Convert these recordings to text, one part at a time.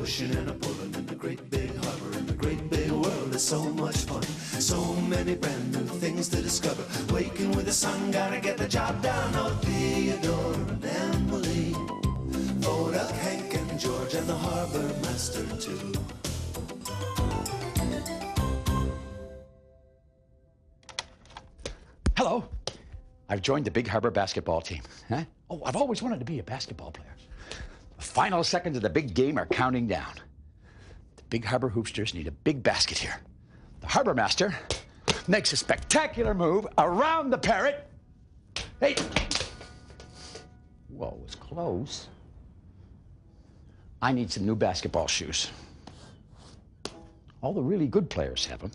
pushing and a pulling in the great big harbor, in the great big world is so much fun. So many brand new things to discover. Waking with the sun, gotta get the job done. Oh, Theodore and Emily, Voda, Hank and George, and the harbor master too. Hello. I've joined the Big Harbor basketball team. Huh? Oh, I've always wanted to be a basketball player. The final seconds of the big game are counting down. The Big Harbor Hoopsters need a big basket here. The harbor master makes a spectacular move around the parrot. Hey! Whoa, it was close. I need some new basketball shoes. All the really good players have them.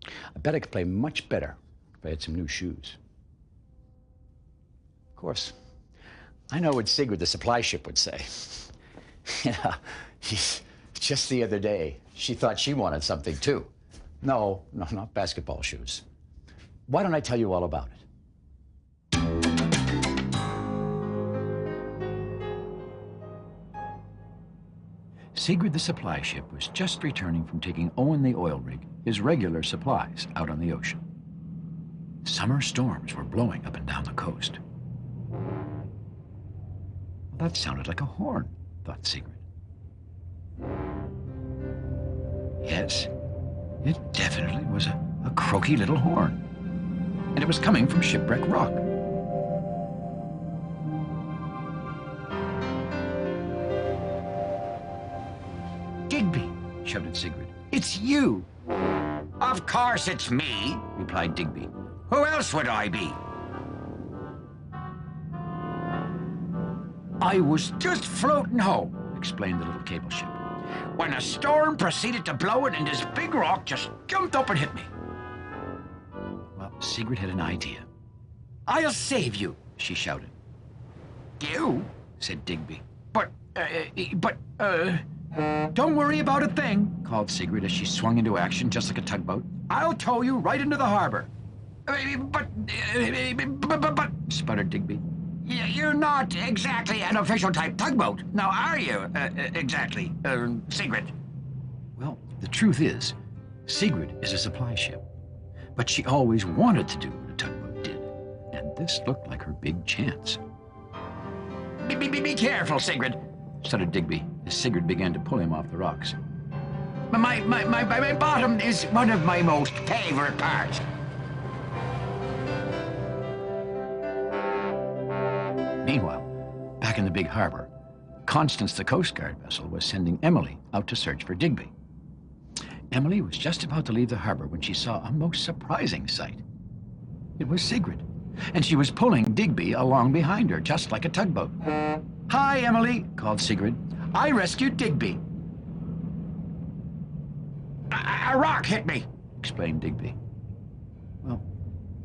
I bet I could play much better if I had some new shoes. Of course, I know what Sigrid the Supply Ship would say. Yeah, just the other day, she thought she wanted something too. No, not basketball shoes. Why don't I tell you all about it? Sigrid the Supply Ship was just returning from taking Owen the oil rig his regular supplies out on the ocean. Summer storms were blowing up and down the coast. Well, that sounded like a horn, thought Sigrid. Yes, it definitely was a croaky little horn, and it was coming from Shipwreck Rock. Digby, shouted Sigrid. It's you! Of course it's me, replied Digby. Who else would I be? I was just floating home, explained the little cable ship, when a storm proceeded to blow in and this big rock just jumped up and hit me. Well, Sigrid had an idea. I'll save you, she shouted. You? Said Digby. Don't worry about a thing, called Sigrid as she swung into action just like a tugboat. I'll tow you right into the harbor. But, sputtered Digby. You're not exactly an official type tugboat, now are you, exactly, Sigrid? Well, the truth is, Sigrid is a supply ship, but she always wanted to do what a tugboat did, and this looked like her big chance. Be careful, Sigrid, stuttered Digby as Sigrid began to pull him off the rocks. My bottom is one of my most favorite parts. Meanwhile, back in the big harbor, Constance, the Coast Guard vessel, was sending Emily out to search for Digby. Emily was just about to leave the harbor when she saw a most surprising sight. It was Sigrid, and she was pulling Digby along behind her, just like a tugboat. Hi, Emily, called Sigrid. I rescued Digby. A rock hit me, explained Digby. Well,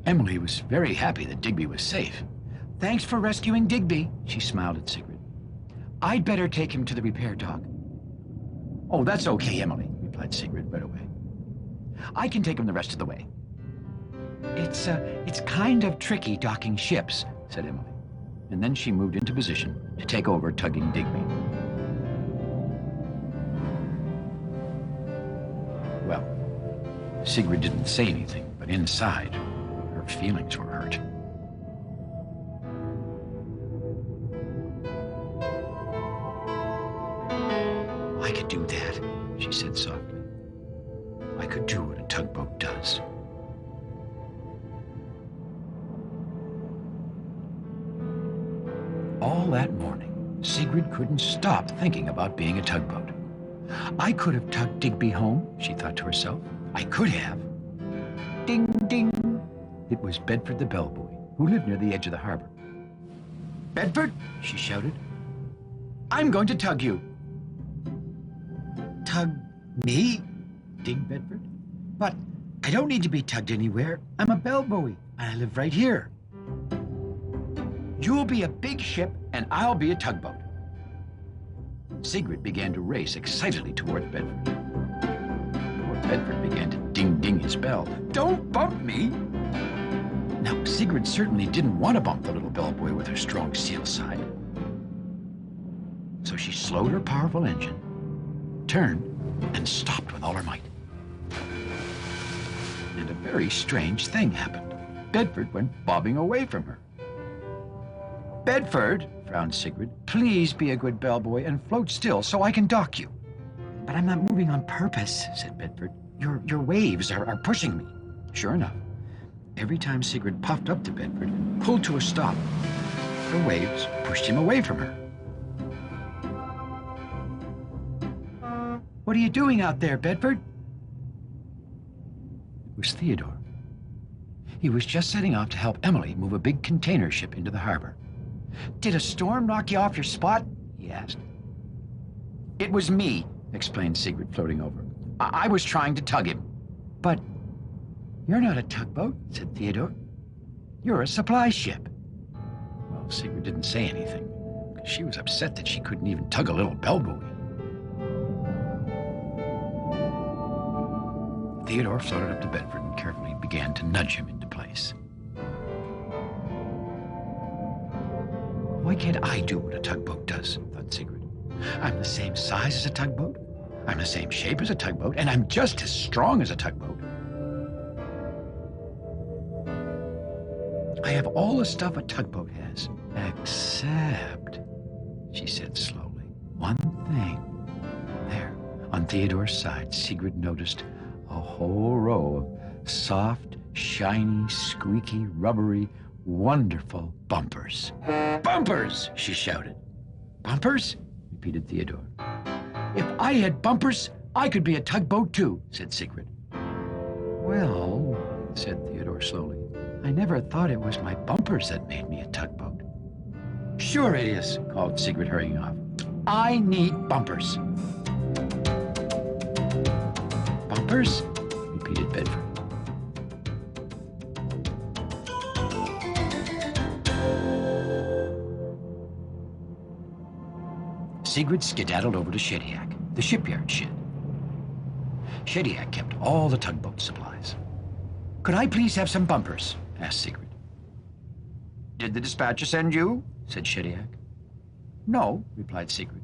Emily was very happy that Digby was safe. Thanks for rescuing Digby, she smiled at Sigrid. I'd better take him to the repair dock. Oh, that's okay, Emily, replied Sigrid right away. I can take him the rest of the way. It's kind of tricky docking ships, said Emily. And then she moved into position to take over tugging Digby. Well, Sigrid didn't say anything, but inside, her feelings were hurt. I could do that, she said softly. I could do what a tugboat does. All that morning, Sigrid couldn't stop thinking about being a tugboat. I could have tugged Digby home, she thought to herself. I could have. Ding, ding. It was Bedford the bellboy, who lived near the edge of the harbor. Bedford, she shouted. I'm going to tug you. Tug me? Ding Bedford. But I don't need to be tugged anywhere. I'm a bellboy. I live right here. You'll be a big ship, and I'll be a tugboat. Sigrid began to race excitedly toward Bedford. Poor Bedford began to ding-ding his bell. Don't bump me! Now, Sigrid certainly didn't want to bump the little bellboy with her strong steel side. So she slowed her powerful engine, turned, and stopped with all her might. And a very strange thing happened. Bedford went bobbing away from her. "Bedford," frowned Sigrid, "please be a good bellboy and float still so I can dock you." "But I'm not moving on purpose," said Bedford. Your waves are pushing me." Sure enough, every time Sigrid puffed up to Bedford and pulled to a stop, the waves pushed him away from her. "What are you doing out there, Bedford?" It was Theodore. He was just setting off to help Emily move a big container ship into the harbor. "Did a storm knock you off your spot?" he asked. "It was me," explained Sigrid, floating over. I was trying to tug him." "But you're not a tugboat," said Theodore. "You're a supply ship." Well, Sigrid didn't say anything, because she was upset that she couldn't even tug a little bellboy. Theodore floated up to Bedford and carefully began to nudge him into place. "Why can't I do what a tugboat does?" thought Sigrid. "I'm the same size as a tugboat, I'm the same shape as a tugboat, and I'm just as strong as a tugboat. I have all the stuff a tugboat has, except," she said slowly, "one thing." There, on Theodore's side, Sigrid noticed a whole row of soft, shiny, squeaky, rubbery, wonderful bumpers. "Bumpers!" she shouted. "Bumpers?" repeated Theodore. "If I had bumpers, I could be a tugboat too," said Sigrid. "Well," said Theodore slowly, "I never thought it was my bumpers that made me a tugboat." "Sure it is," called Sigrid, hurrying off. "I need bumpers." "Bumpers?" repeated Bedford. Sigrid skedaddled over to Shediac, the shipyard shed. Shediac kept all the tugboat supplies. "Could I please have some bumpers?" asked Sigrid. "Did the dispatcher send you?" said Shediac. "No," replied Sigrid.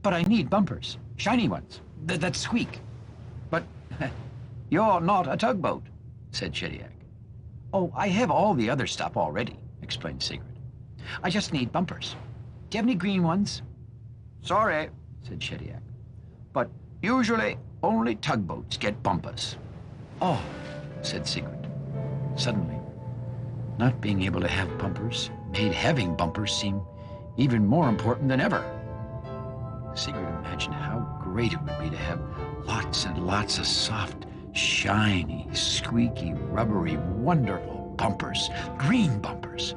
"But I need bumpers, shiny ones, that squeak." "But you're not a tugboat," said Shediac. "Oh, I have all the other stuff already," explained Sigrid. "I just need bumpers. Do you have any green ones?" "Sorry," said Shediac, "but usually only tugboats get bumpers." "Oh," said Sigrid. Suddenly, not being able to have bumpers made having bumpers seem even more important than ever. Sigrid imagined how great it would be to have lots and lots of soft, shiny, squeaky, rubbery, wonderful bumpers, green bumpers.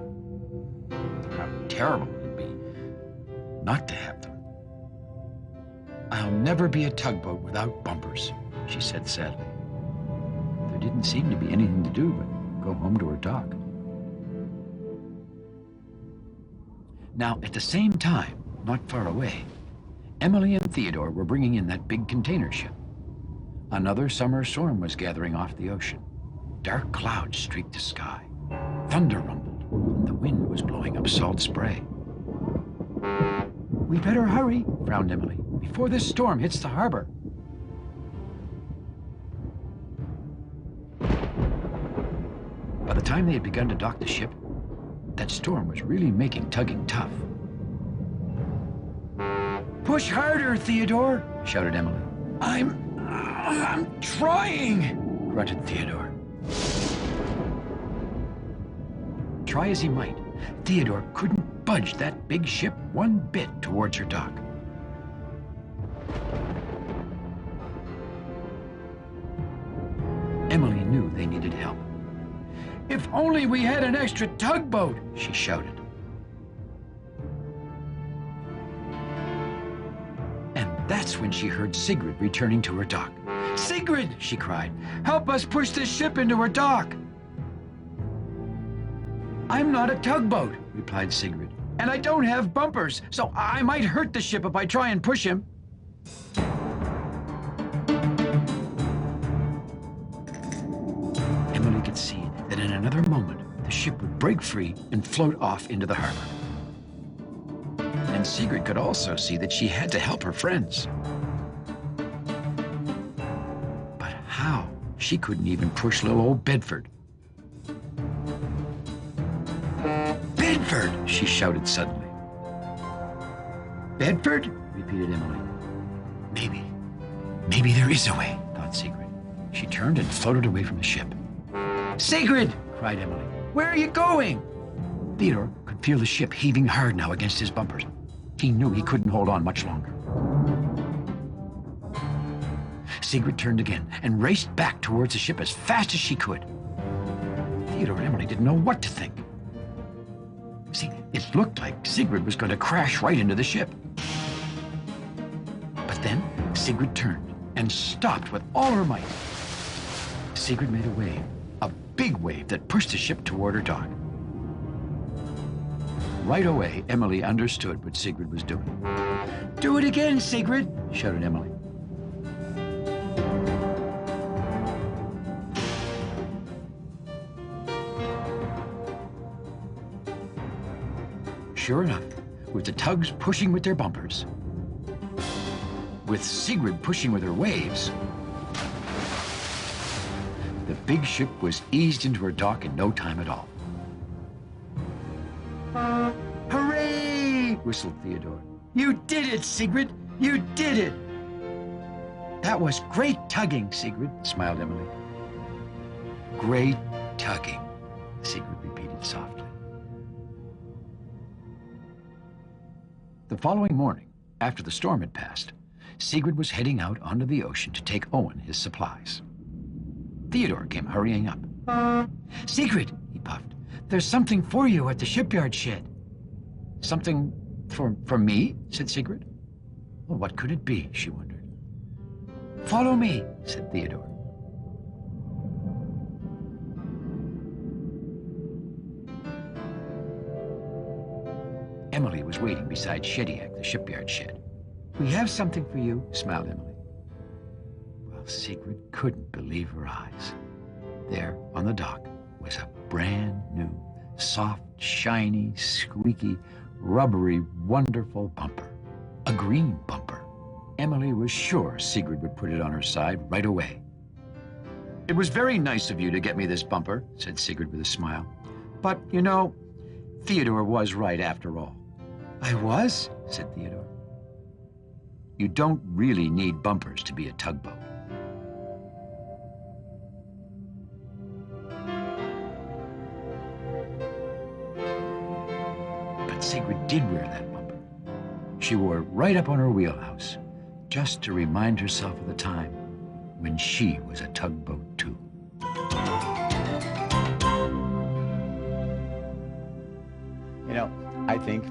How terrible it would be not to have them. "I'll never be a tugboat without bumpers," she said sadly. There didn't seem to be anything to do but go home to her dock. Now, at the same time, not far away, Emily and Theodore were bringing in that big container ship. Another summer storm was gathering off the ocean. Dark clouds streaked the sky. Thunder rumbled, and the wind was blowing up salt spray. "We'd better hurry," frowned Emily, "before this storm hits the harbor." By the time they had begun to dock the ship, that storm was really making tugging tough. "Push harder, Theodore," shouted Emily. I'm trying," grunted Theodore. Try as he might, Theodore couldn't budge that big ship one bit towards her dock. Emily knew they needed help. "If only we had an extra tugboat," she shouted. And that's when she heard Sigrid returning to her dock. "Sigrid," she cried, "help us push this ship into her dock." "I'm not a tugboat," replied Sigrid, "and I don't have bumpers, so I might hurt the ship if I try and push him." Emily could see that in another moment the ship would break free and float off into the harbor. And Sigrid could also see that she had to help her friends. But how? She couldn't even push little old Bedford. Bedford! She shouted suddenly. Bedford? Repeated Emily. Maybe there is a way, thought Sigrid. She turned and floated away from the ship. Sigrid! Cried Emily. Where are you going? Theodore could feel the ship heaving hard now against his bumpers. He knew he couldn't hold on much longer. Sigrid turned again and raced back towards the ship as fast as she could. Theodore and Emily didn't know what to think. See, it looked like Sigrid was going to crash right into the ship. But then Sigrid turned and stopped with all her might. Sigrid made a wave, a big wave that pushed the ship toward her dock. Right away, Emily understood what Sigrid was doing. Do it again, Sigrid, shouted Emily. Sure enough, with the tugs pushing with their bumpers, with Sigrid pushing with her waves, the big ship was eased into her dock in no time at all. Hooray! Whistled Theodore. You did it, Sigrid! You did it! That was great tugging, Sigrid, smiled Emily. Great tugging, Sigrid repeated softly. The following morning, after the storm had passed, Sigrid was heading out onto the ocean to take Owen his supplies. Theodore came hurrying up. Sigrid, he puffed, there's something for you at the shipyard shed. Something for me? Said Sigrid. Well, what could it be? She wondered. Follow me, said Theodore. Emily was waiting beside Shediac, the shipyard shed. We have something for you, smiled Emily. Well, Sigrid couldn't believe her eyes. There, on the dock, was a brand new, soft, shiny, squeaky, rubbery, wonderful bumper. A green bumper. Emily was sure Sigrid would put it on her side right away. It was very nice of you to get me this bumper, said Sigrid with a smile. But, you know, Theodore was right after all. I was, said Theodore. You don't really need bumpers to be a tugboat. But Sigrid did wear that bumper. She wore it right up on her wheelhouse, just to remind herself of the time when she was a tugboat too. You know, I think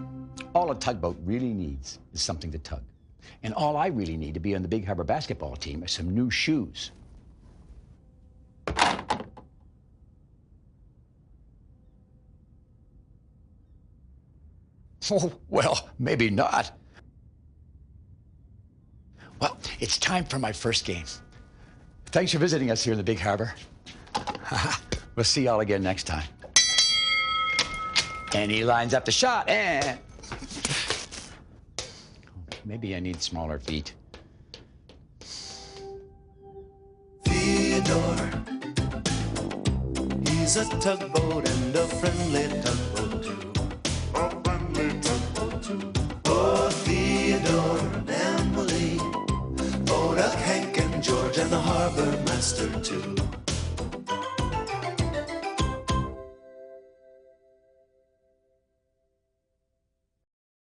all a tugboat really needs is something to tug. And all I really need to be on the Big Harbor basketball team are some new shoes. Oh, well, maybe not. Well, it's time for my first game. Thanks for visiting us here in the Big Harbor. We'll see y'all again next time. And he lines up the shot, and... Maybe I need smaller feet. Theodore, he's a tugboat and a friendly tugboat too. A friendly tugboat too. Oh, Theodore and Emily, Bodak, Hank and George and the harbor master too.